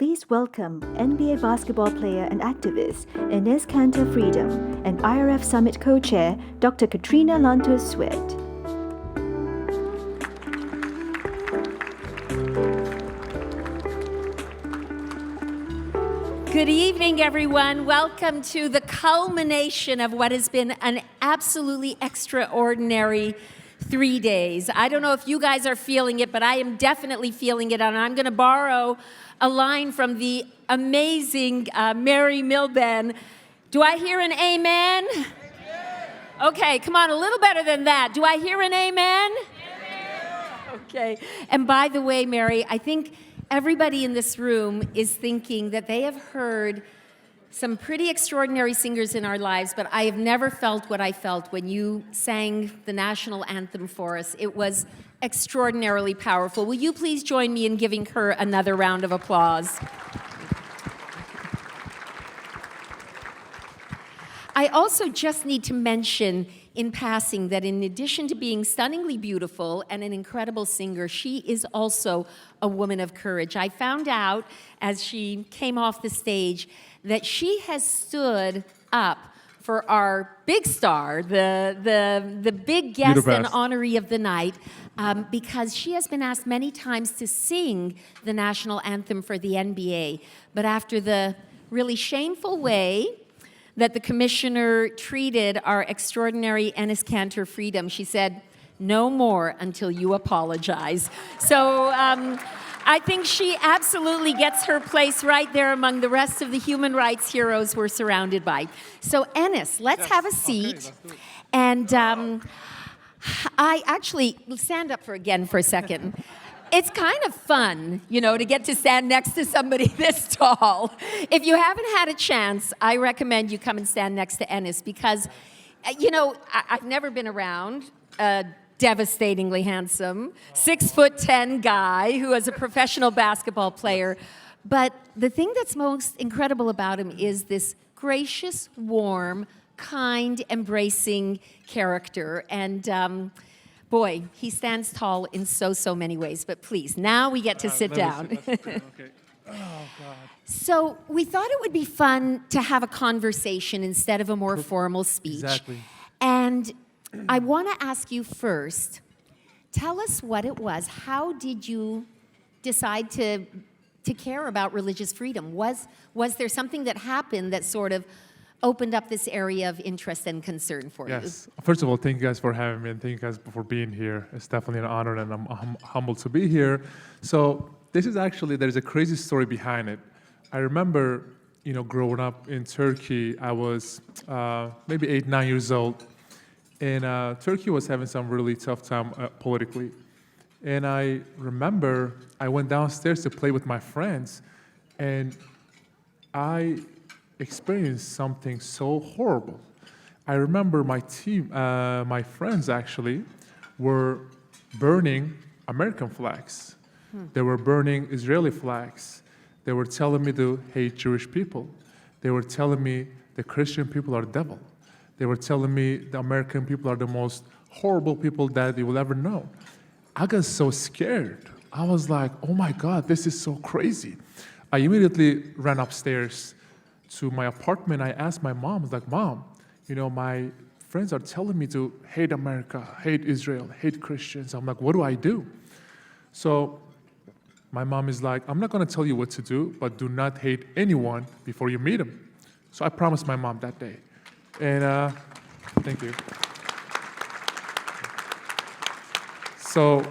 please welcome NBA basketball player and activist Enes Kanter Freedom and IRF Summit co-chair Dr. Katrina Lantos Swett. Good evening, everyone. Welcome to the culmination of what has been an absolutely extraordinary 3 days. I don't know if you guys are feeling it, but I am definitely feeling it, and I'm going to borrow a line from the amazing Mary Milben. Do I hear an amen? Amen? Okay, come on, a little better than that. Do I hear an amen? Amen. Okay. And by the way, Mary, I think everybody in this room is thinking that they have heard some pretty extraordinary singers in our lives, but I have never felt what I felt when you sang the national anthem for us. It was extraordinarily powerful. Will you please join me in giving her another round of applause? I also just need to mention in passing that in addition to being stunningly beautiful and an incredible singer, she is also a woman of courage. I found out as she came off the stage that she has stood up for our big star, the big guest and honoree of the night, because she has been asked many times to sing the national anthem for the NBA. But after the really shameful way that the commissioner treated our extraordinary Enes Kanter Freedom, she said, "No more until you apologize." So I think she absolutely gets her place right there among the rest of the human rights heroes we're surrounded by. So Enes, let's have a seat. Okay, and I actually, stand up for a second. It's kind of fun, to get to stand next to somebody this tall. If you haven't had a chance, I recommend you come and stand next to Enes because, I've never been around a devastatingly handsome, 6'10" guy who is a professional basketball player. But the thing that's most incredible about him is this gracious, warm, kind, embracing character. And boy, he stands tall in so many ways. But please, now we get to sit down. Okay. Oh, God. So we thought it would be fun to have a conversation instead of a more formal speech. Exactly. And I want to ask you first, tell us what it was. How did you decide to care about religious freedom? Was there something that happened that sort of opened up this area of interest and concern for you? Yes. First of all, thank you guys for having me, and thank you guys for being here. It's definitely an honor, and I'm humbled to be here. So this is actually, there's a crazy story behind it. I remember, growing up in Turkey, I was maybe 8, 9 years old, and Turkey was having some really tough time politically. And I remember I went downstairs to play with my friends, and I experienced something so horrible. I remember my team, my friends actually, were burning American flags. They were burning Israeli flags. They were telling me to hate Jewish people. They were telling me the Christian people are the devil. They were telling me the American people are the most horrible people that you will ever know. I got so scared. I was like, oh my God, this is so crazy. I immediately ran upstairs to my apartment. I asked my mom, I was like, Mom, my friends are telling me to hate America, hate Israel, hate Christians. I'm like, what do I do? So my mom is like, I'm not going to tell you what to do, but do not hate anyone before you meet them. So I promised my mom that day. And thank you. So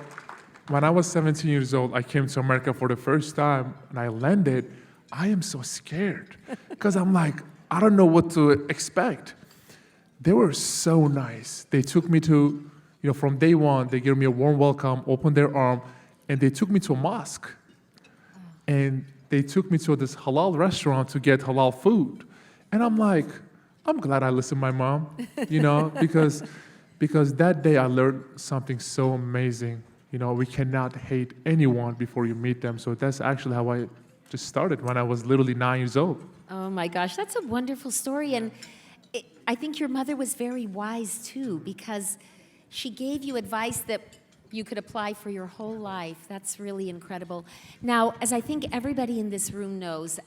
when I was 17 years old, I came to America for the first time, and I landed. I am so scared because I'm like, I don't know what to expect. They were so nice. They took me to, from day one, they gave me a warm welcome, opened their arm, and they took me to a mosque. And they took me to this halal restaurant to get halal food. And I'm like, I'm glad I listened to my mom, because that day I learned something so amazing. We cannot hate anyone before you meet them. So that's actually how I just started when I was literally 9 years old. Oh my gosh, that's a wonderful story. And I think your mother was very wise too, because she gave you advice that you could apply for your whole life. That's really incredible. Now, as I think everybody in this room knows,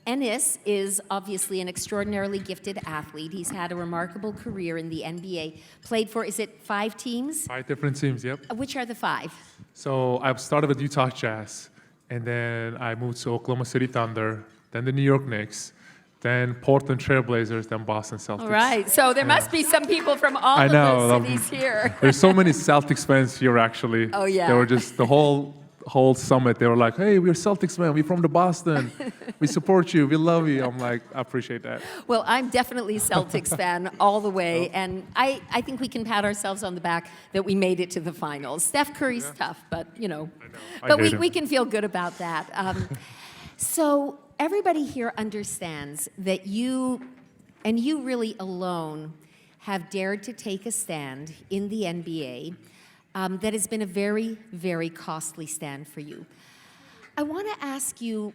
Enes is obviously an extraordinarily gifted athlete. He's had a remarkable career in the NBA. Played for, is it 5 teams? 5 different teams, yep. Which are the 5? So I started with Utah Jazz, and then I moved to Oklahoma City Thunder, then the New York Knicks, then Portland Trail Blazers, then Boston Celtics. All right, so there must be some people from all I of know, those cities here. There's so many Celtics fans here, actually. Oh, yeah. They were just, the whole summit, they were like, hey, we're Celtics, man. We're from the Boston. We support you. We love you. I'm like, I appreciate that. Well, I'm definitely a Celtics fan all the way, and I think we can pat ourselves on the back that we made it to the finals. Steph Curry's tough, but, you know. I know. But we can feel good about that. So everybody here understands that you, and you really alone, have dared to take a stand in the NBA that has been a very, very costly stand for you. I want to ask you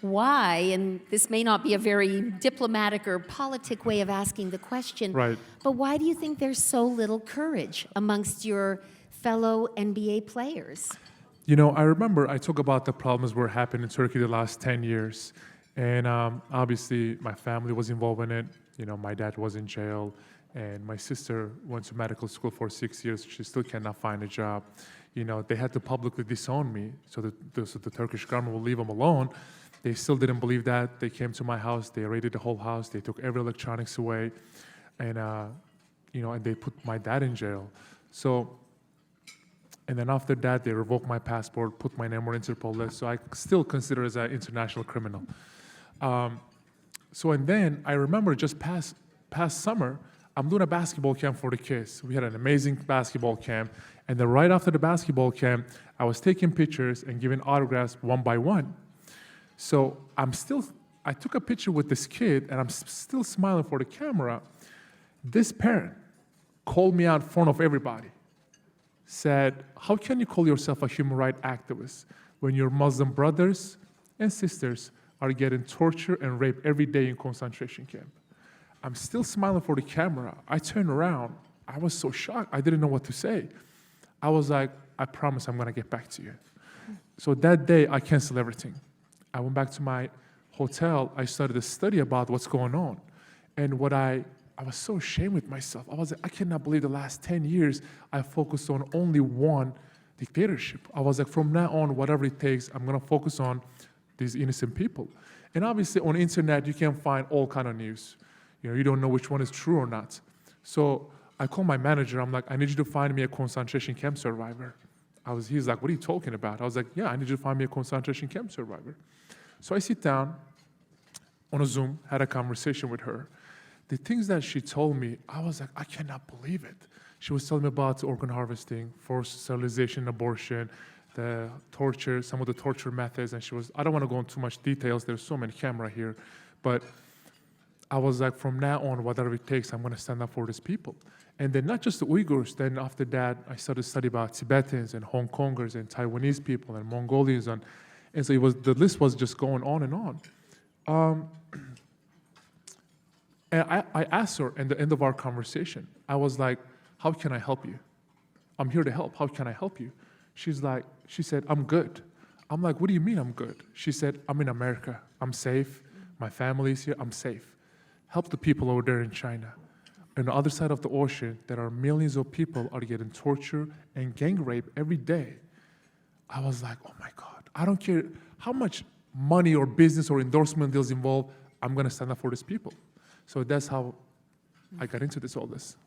why, and this may not be a very diplomatic or politic way of asking the question, Right. but why do you think there's so little courage amongst your fellow NBA players? You know, I remember I talk about the problems were happening in Turkey the last 10 years. And obviously, my family was involved in it. You know, my dad was in jail. And my sister went to medical school for 6 years. She still cannot find a job. You know, they had to publicly disown me so the Turkish government will leave them alone. They still didn't believe that. They came to my house. They raided the whole house. They took every electronics away. And, you know, and they put my dad in jail. So... And then after that, they revoked my passport, put my name on Interpol list, so I still consider as an international criminal. And then I remember just past summer, I'm doing a basketball camp for the kids. We had an amazing basketball camp, and then right after the basketball camp, I was taking pictures and giving autographs one by one. So I took a picture with this kid, and I'm still smiling for the camera. This parent called me out in front of everybody. Said, how can you call yourself a human rights activist when your Muslim brothers and sisters are getting tortured and raped every day in concentration camp? I'm still smiling for the camera. I turned around. I was so shocked. I didn't know what to say. I was like, I promise I'm going to get back to you. So that day, I canceled everything. I went back to my hotel. I started to study about what's going on. And I was so ashamed with myself. I was like, I cannot believe the last 10 years I focused on only one dictatorship. I was like, from now on, whatever it takes, I'm going to focus on these innocent people. And obviously on the internet, you can find all kind of news. You know, you don't know which one is true or not. So I called my manager. I'm like, I need you to find me a concentration camp survivor. He's like, what are you talking about? I was like, yeah, I need you to find me a concentration camp survivor. So I sit down on a Zoom, had a conversation with her. The things that she told me, I was like, I cannot believe it. She was telling me about organ harvesting, forced sterilization, abortion, the torture, some of the torture methods, and I don't want to go into too much details, there's so many camera here, but I was like, from now on, whatever it takes, I'm going to stand up for these people. And then not just the Uyghurs, then after that, I started to study about Tibetans and Hong Kongers and Taiwanese people and Mongolians, and so the list was just going on and on. And I asked her at the end of our conversation, I was like, how can I help you? I'm here to help. How can I help you? She said, I'm good. I'm like, what do you mean I'm good? She said, I'm in America. I'm safe. My family's here. I'm safe. Help the people over there in China. On the other side of the ocean, there are millions of people are getting tortured and gang raped every day. I was like, oh my God. I don't care how much money or business or endorsement deals involved. I'm going to stand up for these people. So that's how I got into all this.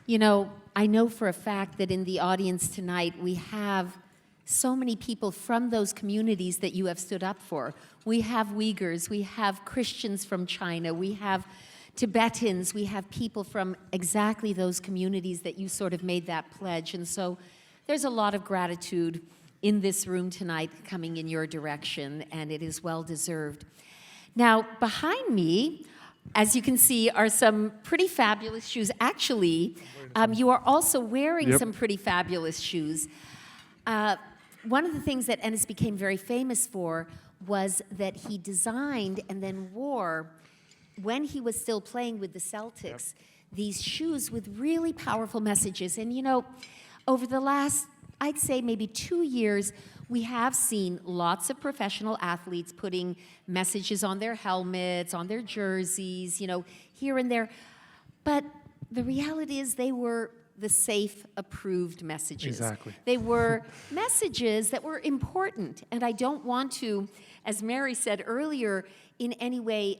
You know, I know for a fact that in the audience tonight, we have so many people from those communities that you have stood up for. We have Uyghurs, we have Christians from China, we have Tibetans, we have people from exactly those communities that you sort of made that pledge. And so there's a lot of gratitude in this room tonight coming in your direction, and it is well deserved. Now, behind me, as you can see, are some pretty fabulous shoes. Actually, you are also wearing some pretty fabulous shoes. One of the things that Enes became very famous for was that he designed and then wore, when he was still playing with the Celtics, these shoes with really powerful messages. And you know, over the last, I'd say maybe 2 years, we have seen lots of professional athletes putting messages on their helmets, on their jerseys, you know, here and there. But the reality is they were the safe, approved messages. Exactly. They were messages that were important. And I don't want to, as Mary said earlier, in any way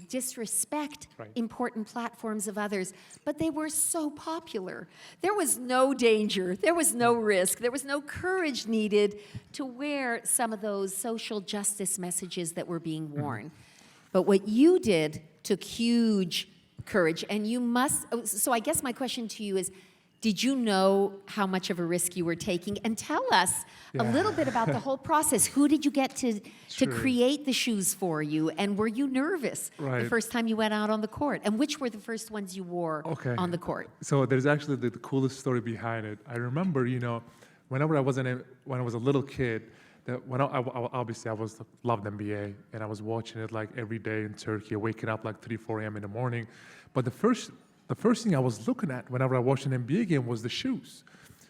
disrespect important platforms of others, but they were so popular. There was no danger, there was no risk, there was no courage needed to wear some of those social justice messages that were being worn. But what you did took huge courage, and you must, so I guess my question to you is, did you know how much of a risk you were taking? And tell us a little bit about the whole process. Who did you get to create the shoes for you? And were you nervous the first time you went out on the court? And which were the first ones you wore on the court? So there's actually the coolest story behind it. I remember, you know, whenever when I was a little kid, that when obviously I loved NBA, and I was watching it like every day in Turkey, waking up like 3, 4 a.m. in the morning. But the first thing I was looking at whenever I watched an NBA game was the shoes,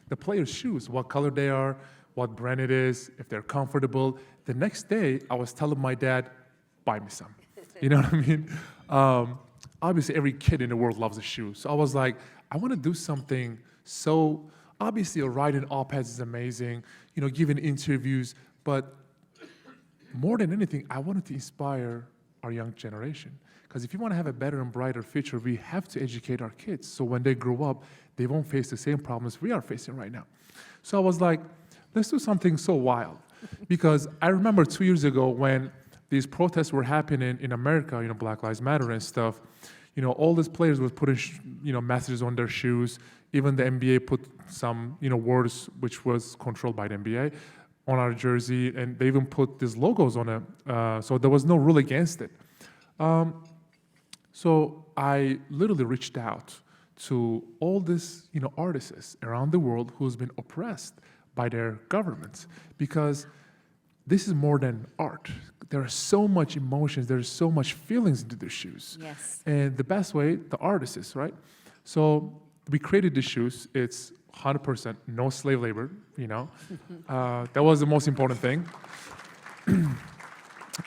the players' shoes, what color they are, what brand it is, if they're comfortable. The next day, I was telling my dad, buy me some. You know what I mean? Obviously, every kid in the world loves a shoe. So I was like, I want to do something so, obviously, writing op-eds is amazing, you know, giving interviews, but more than anything, I wanted to inspire our young generation. Because if you want to have a better and brighter future, we have to educate our kids. So when they grow up, they won't face the same problems we are facing right now. So I was like, let's do something so wild. Because I remember 2 years ago when these protests were happening in America, you know, Black Lives Matter and stuff, you know, all these players were putting, you know, messages on their shoes. Even the NBA put some, you know, words which was controlled by the NBA on our jersey, and they even put these logos on it. So there was no rule against it. So I literally reached out to all these, you know, artists around the world who's been oppressed by their governments, because this is more than art. There are so much emotions, there's so much feelings into the shoes. Yes. And the best way, the artists, right? So we created the shoes. It's 100% no slave labor, you know. That was the most important thing.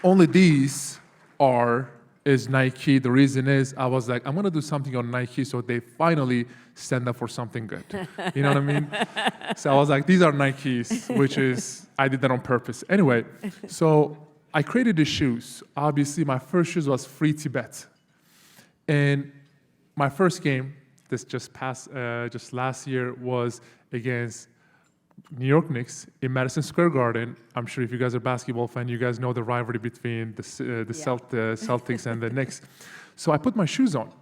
Only these is Nike. The reason is I was like, I'm gonna do something on Nike so they finally stand up for something good. You know what I mean? So I was like, these are Nikes, which is, I did that on purpose. Anyway, so I created the shoes. Obviously, my first shoes was Free Tibet. And my first game, just last year, was against New York Knicks in Madison Square Garden. I'm sure if you guys are a basketball fan, you guys know the rivalry between the Celtics and the Knicks. So I put my shoes on.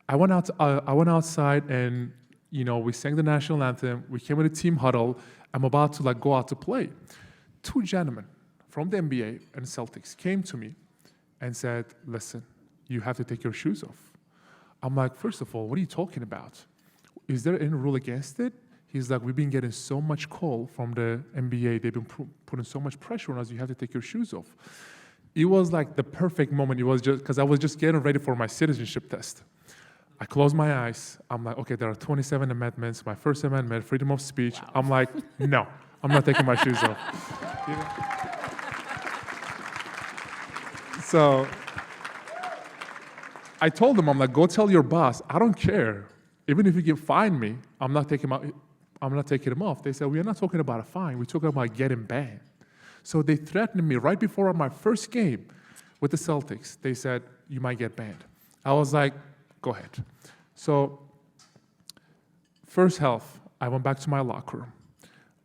I went outside, and you know, we sang the national anthem. We came in a team huddle. I'm about to go out to play. 2 gentlemen from the NBA and Celtics came to me and said, "Listen, you have to take your shoes off." I'm like, first of all, what are you talking about? Is there any rule against it? He's like, we've been getting so much call from the NBA. They've been putting so much pressure on us. You have to take your shoes off. It was like the perfect moment. It was just because I was just getting ready for my citizenship test. I closed my eyes. I'm like, okay, there are 27 amendments. My first amendment, freedom of speech. Wow. I'm like, no, I'm not taking my shoes off. You know? So I told them, I'm like, go tell your boss, I don't care. Even if you can fine me, I'm not taking them off. They said, we are not talking about a fine. We're talking about getting banned. So they threatened me right before my first game with the Celtics. They said, you might get banned. I was like, go ahead. So first half, I went back to my locker room.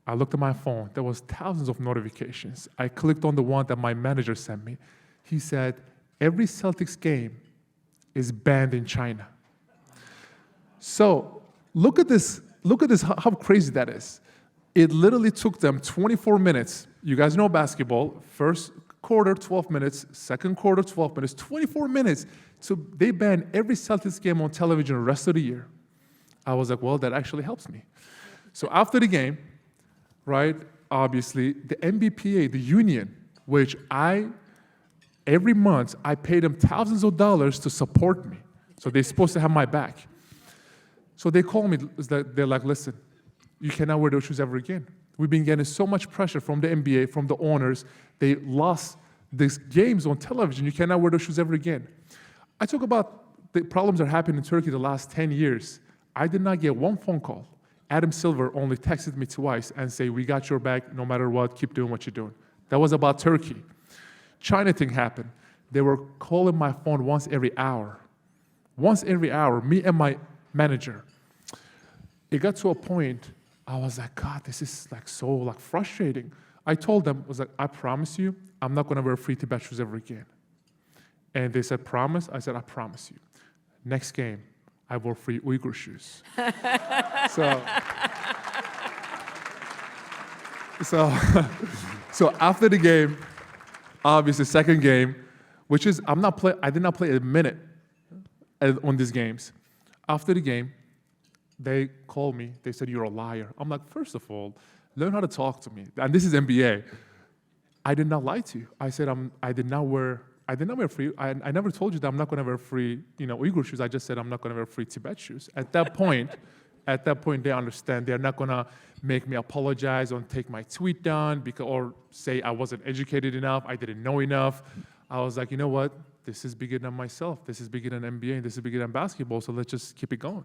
I looked at my phone. There was thousands of notifications. I clicked on the one that my manager sent me. He said, every Celtics game is banned in China. So look at this, how crazy that is. It literally took them 24 minutes. You guys know basketball. First quarter, 12 minutes. Second quarter, 12 minutes. 24 minutes. So they banned every Celtics game on television the rest of the year. I was like, well, that actually helps me. So after the game, right, obviously, the NBPA, the union, which I Every month, I pay them thousands of dollars to support me. So they're supposed to have my back. So they call me, they're like, listen, you cannot wear those shoes ever again. We've been getting so much pressure from the NBA, from the owners. They lost these games on television. You cannot wear those shoes ever again. I talk about the problems that happened in Turkey the last 10 years. I did not get one phone call. Adam Silver only texted me twice and say, we got your back no matter what, keep doing what you're doing. That was about Turkey. China thing happened. They were calling my phone once every hour. Once every hour, me and my manager. It got to a point, I was like, God, this is like so like frustrating. I told them, I was like, I promise you, I'm not gonna wear free Tibet shoes ever again. And they said, promise? I said, I promise you. Next game, I wore free Uyghur shoes. So after the game, obviously second game, which is I did not play a minute on these games. After the game, they called me. They said, you're a liar. I'm like, first of all, learn how to talk to me. And this is NBA. I did not lie to you. I said I did not wear free. I never told you that I'm not going to wear free, Uyghur shoes. I just said I'm not going to wear free Tibet shoes. At that point, they understand. They're not going to make me apologize or take my tweet down or say I wasn't educated enough, I didn't know enough. I was like, you know what? This is bigger than myself. This is bigger than NBA. And this is bigger than basketball. So let's just keep it going.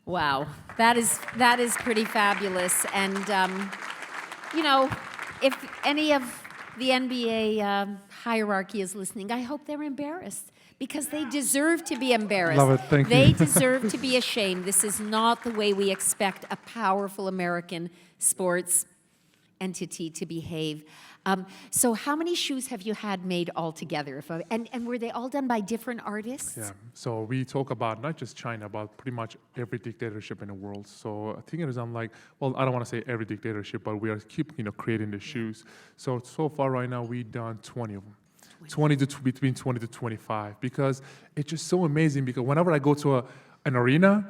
Wow, that is pretty fabulous. And if any of the NBA hierarchy is listening, I hope they're embarrassed because they deserve to be embarrassed. Love it, thank you. They deserve to be ashamed. This is not the way we expect a powerful American sports entity to behave. So how many shoes have you had made altogether? And were they all done by different artists? Yeah, so we talk about not just China, but pretty much every dictatorship in the world. So I think it is, I don't want to say every dictatorship, but we are creating the shoes. So far right now, we've done 20 of them. Between 20 to 25, because it's just so amazing, because whenever I go to an arena,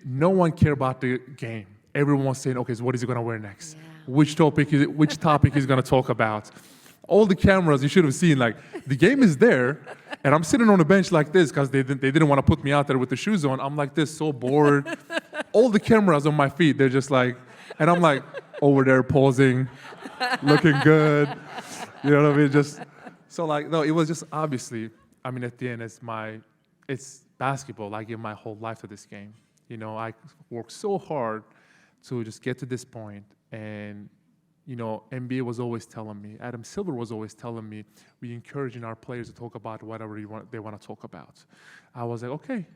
no one care about the game. Everyone's saying, okay, so what is he going to wear next? Yeah. Which topic he's going to talk about. All the cameras, you should have seen, like, the game is there, and I'm sitting on a bench like this because they didn't want to put me out there with the shoes on. I'm like this, so bored. All the cameras on my feet, they're just like, and I'm like over there posing, looking good. You know what I mean? No, it was just obviously, at the end, it's basketball. I give my whole life to this game. I worked so hard to just get to this point. And, NBA was always telling me, Adam Silver was always telling me, we encouraging our players to talk about whatever they want to talk about. I was like, okay,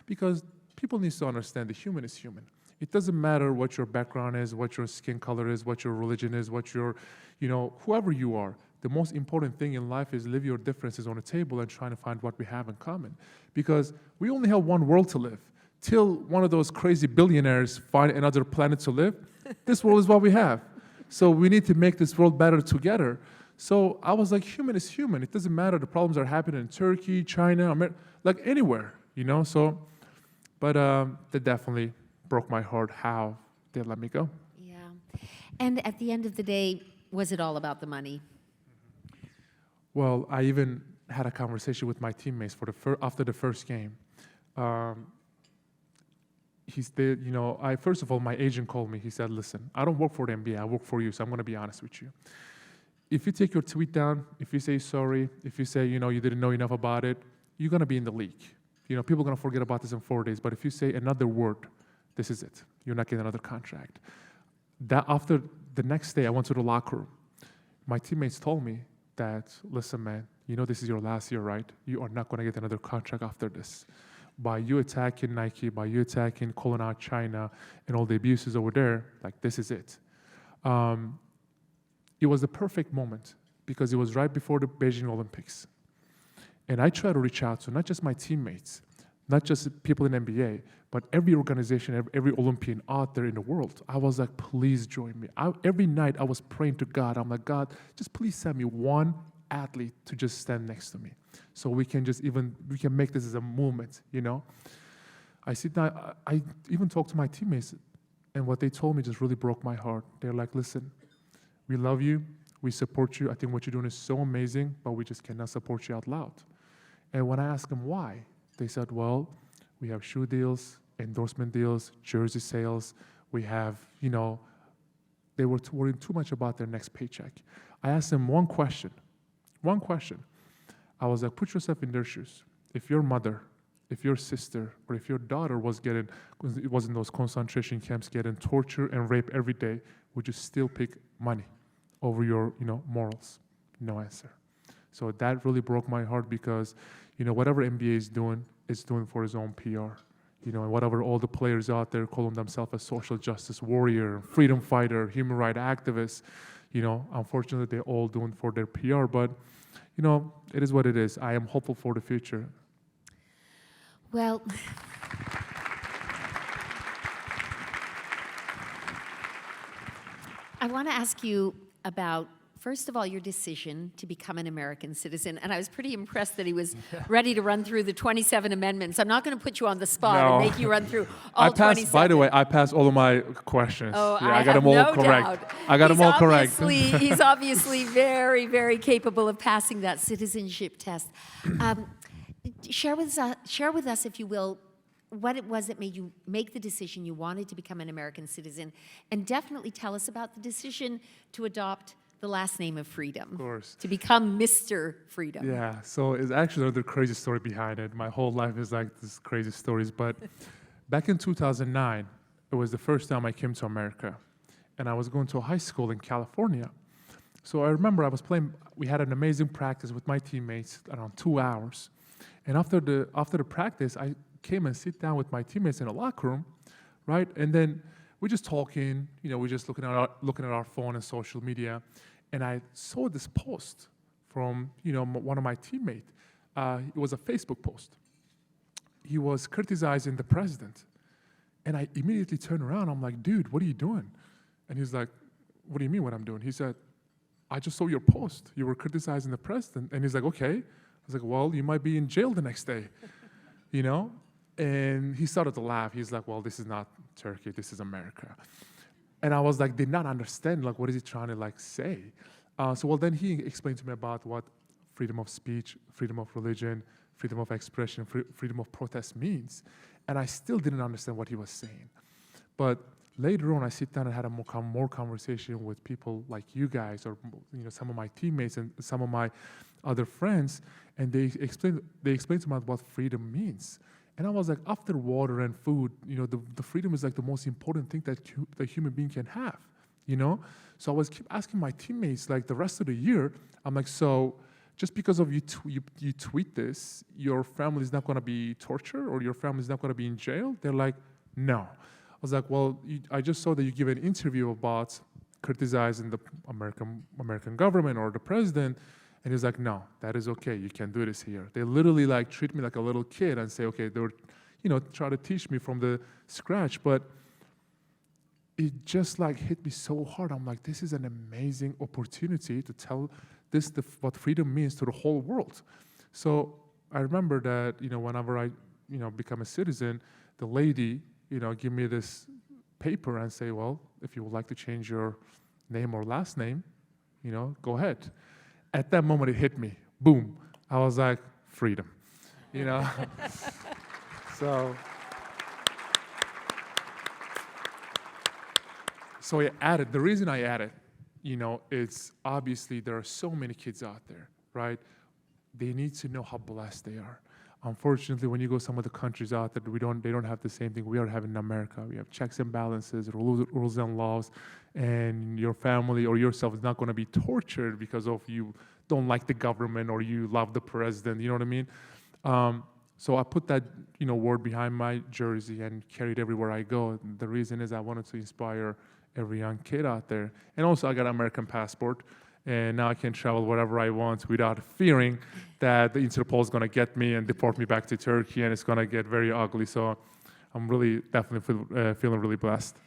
because people need to understand the human is human. It doesn't matter what your background is, what your skin color is, what your religion is, what your, whoever you are. The most important thing in life is leave your differences on the table and trying to find what we have in common. Because we only have one world to live. Till one of those crazy billionaires find another planet to live, this world is what we have. So we need to make this world better together. So I was like, human is human. It doesn't matter the problems are happening in Turkey, China, like anywhere, So, but that definitely broke my heart how they let me go. Yeah. And at the end of the day, was it all about the money? Well, I even had a conversation with my teammates after the first game. First of all, my agent called me. He said, listen, I don't work for the NBA. I work for you, so I'm going to be honest with you. If you take your tweet down, if you say sorry, if you say, you didn't know enough about it, you're going to be in the league. People are going to forget about this in 4 days. But if you say another word, this is it. You're not getting another contract. After the next day, I went to the locker room. My teammates told me that, listen, man, this is your last year, right? You are not going to get another contract after this. By you attacking Nike, by you calling out China and all the abuses over there, like, this is it. It was the perfect moment because it was right before the Beijing Olympics. And I try to reach out to not just my teammates, not just people in NBA, but every organization, every Olympian out there in the world. I was like, please join me. Every night I was praying to God. I'm like, God, just please send me one athlete to just stand next to me, so we can make this as a movement. I sit down. I even talked to my teammates, and what they told me just really broke my heart. They're like, listen, we love you. We support you. I think what you're doing is so amazing, but we just cannot support you out loud. And when I asked them why, they said, well, we have shoe deals, endorsement deals, jersey sales. We have, they were worrying too much about their next paycheck. I asked them one question. I was like, put yourself in their shoes. If your mother, if your sister, or if your daughter was in those concentration camps getting tortured and raped every day, would you still pick money over your, morals? No answer. So that really broke my heart because, whatever NBA is doing, it's doing for his own PR. And whatever all the players out there calling themselves a social justice warrior, freedom fighter, human rights activist, unfortunately they're all doing for their PR, but, it is what it is. I am hopeful for the future. Well, I want to ask you about, first of all, your decision to become an American citizen. And I was pretty impressed that he was ready to run through the 27 amendments. I'm not going to put you on the spot and make you run through all 27. By the way, I passed all of my questions. Oh, yeah, I got them all correct. Doubt. I got them all correct. He's obviously very, very capable of passing that citizenship test. Share with us, if you will, what it was that made you make the decision you wanted to become an American citizen, and definitely tell us about the decision to adopt the last name of Freedom. Of course. To become Mr. Freedom. Yeah, so it's actually another crazy story behind it. My whole life is like these crazy stories, but back in 2009, it was the first time I came to America, and I was going to a high school in California. So I remember we had an amazing practice with my teammates, around 2 hours. And after the practice, I came and sit down with my teammates in a locker room, right? And then we're just talking, we're just looking at our phone and social media. And I saw this post from, one of my teammates. It was a Facebook post. He was criticizing the president. And I immediately turned around. I'm like, dude, what are you doing? And he's like, what do you mean what I'm doing? He said, I just saw your post. You were criticizing the president. And he's like, okay. I was like, well, you might be in jail the next day, And he started to laugh. He's like, well, this is not Turkey. This is America. And I was like, did not understand, what is he trying to, say? Then he explained to me about what freedom of speech, freedom of religion, freedom of expression, freedom of protest means. And I still didn't understand what he was saying. But later on, I sit down and had a more conversation with people like you guys, or some of my teammates and some of my other friends, and they explained to me what freedom means. And I was like, after water and food, the freedom is the most important thing that the human being can have, So I was keep asking my teammates, the rest of the year, I'm like, so just because of you tweet this, your family is not going to be tortured or your family is not going to be in jail? They're like, no. I was like, well, I just saw that you give an interview about criticizing the American government or the president. And he's like, no, that is okay. You can do this here. They literally treat me like a little kid and say, okay, they were, try to teach me from the scratch. But it just hit me so hard. I'm like, this is an amazing opportunity to tell what freedom means to the whole world. So I remember that, whenever I, become a citizen, the lady, give me this paper and say, well, if you would like to change your name or last name, go ahead. At that moment, it hit me. Boom. I was like, freedom, So I added, the reason I added, it's obviously there are so many kids out there, right? They need to know how blessed they are. Unfortunately, when you go some of the countries out there, they don't have the same thing we are having in America. We have checks and balances, rules and laws, and your family or yourself is not going to be tortured because of you don't like the government or you love the president. You know what I mean? So I put that word behind my jersey and carried everywhere I go. The reason is I wanted to inspire every young kid out there, and also I got an American passport. And now I can travel wherever I want without fearing that the Interpol is going to get me and deport me back to Turkey, and it's going to get very ugly. So I'm really definitely feeling really blessed.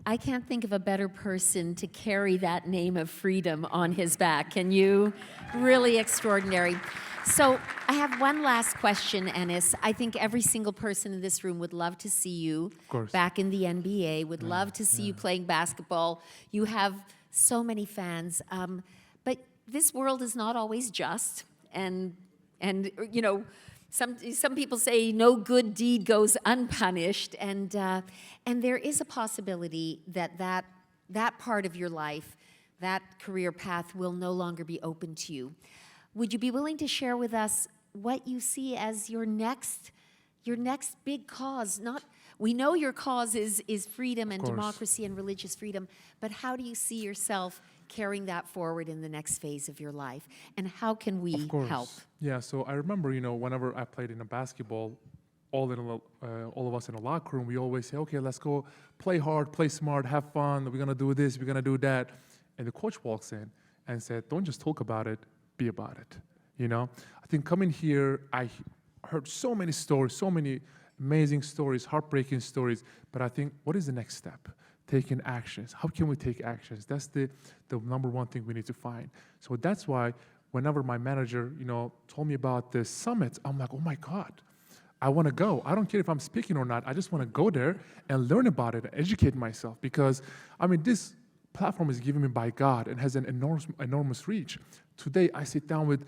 I can't think of a better person to carry that name of freedom on his back. Can you? Really extraordinary. So I have one last question, Enes. I think every single person in this room would love to see you back in the NBA, would love to see you playing basketball. You have so many fans. But this world is not always just, and you know, some people say no good deed goes unpunished, and there is a possibility that part of your life, that career path, will no longer be open to you. Would you be willing to share with us what you see as your next big cause? We know your cause is freedom and democracy and religious freedom, but how do you see yourself carrying that forward in the next phase of your life? And how can we help? Yeah, so I remember, whenever I played in a basketball, all of us in a locker room, we always say, okay, let's go play hard, play smart, have fun, we're gonna do this, we're gonna do that. And the coach walks in and said, don't just talk about it, be about it. I think coming here, I heard so many stories, so many amazing stories, heartbreaking stories, but I think, what is the next step? Taking actions. How can we take actions? That's the number one thing we need to find. So that's why whenever my manager, told me about this summit, I'm like, oh my God, I want to go. I don't care if I'm speaking or not. I just want to go there and learn about it, and educate myself, because, this platform is given me by God and has an enormous reach. Today, I sit down with,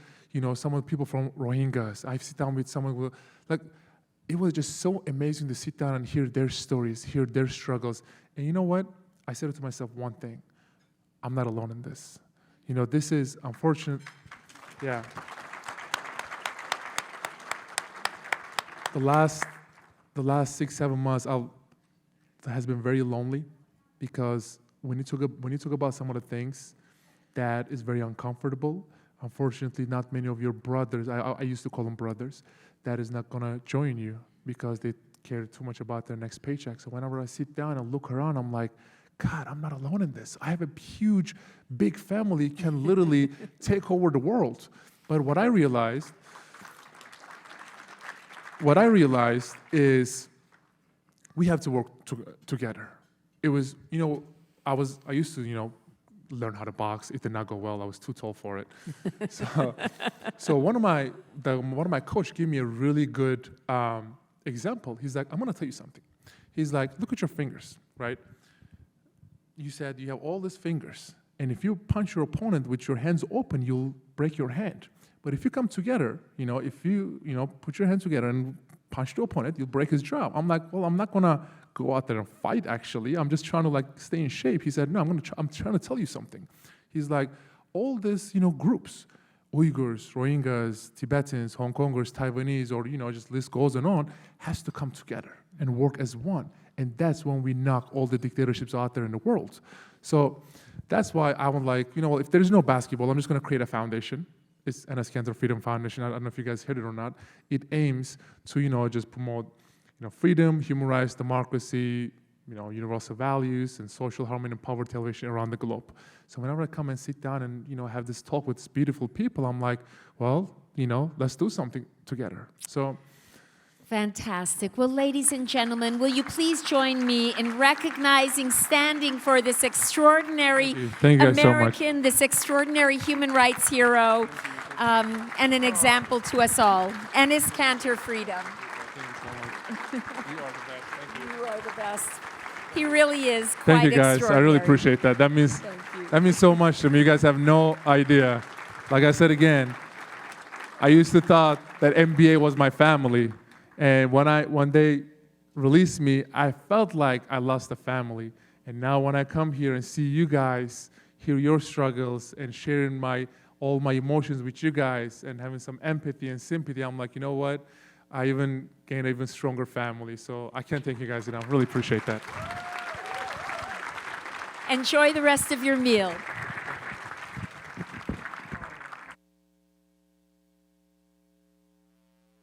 some of the people from Rohingyas. I sit down with someone who, it was just so amazing to sit down and hear their stories, hear their struggles. And you know what? I said to myself one thing: I'm not alone in this. This is unfortunate. Yeah. The last 6-7 months has been very lonely, because when you talk about some of the things that is very uncomfortable, unfortunately, not many of your brothers, I used to call them brothers, that is not gonna join you because they care too much about their next paycheck. So whenever I sit down and look around, I'm like, God, I'm not alone in this. I have a huge, big family, can literally take over the world. But what I realized is we have to work together. It was, I used to, learn how to box. It did not go well. I was too tall for it. So one of my coach gave me a really good example. He's like, I'm gonna tell you something. He's like, look at your fingers, right? You said you have all these fingers, and if you punch your opponent with your hands open, you'll break your hand. But if you come together, if you put your hands together and punch the opponent, you'll break his jaw. I'm like, well, I'm not gonna go out there and fight, actually. I'm just trying to stay in shape. He said, no, I'm trying to tell you something. He's like, all this, groups, Uyghurs, Rohingyas, Tibetans, Hong Kongers, Taiwanese, or, just list goes on, has to come together and work as one. And that's when we knock all the dictatorships out there in the world. So that's why I'm like, if there's no basketball, I'm just gonna create a foundation. It's Enes Kanter Freedom Foundation. I don't know if you guys heard it or not. It aims to, just promote, freedom, human rights, democracy, universal values, and social harmony and poverty alleviation around the globe. So whenever I come and sit down and, have this talk with these beautiful people, I'm like, well, let's do something together. So. Fantastic. Well, ladies and gentlemen, will you please join me in recognizing, standing for this extraordinary American, this extraordinary human rights hero, and an example to us all, Enes Kanter Freedom. You are the best. Thank you. You are the best. He really is quite Thank you, guys. I really appreciate that. That means so much to me. You guys have no idea. Like I said again, I used to thought that NBA was my family. And when they released me, I felt like I lost a family. And now when I come here and see you guys, hear your struggles, and sharing all my emotions with you guys, and having some empathy and sympathy, I'm like, you know what? I even gained an even stronger family. So I can't thank you guys enough. Really appreciate that. Enjoy the rest of your meal.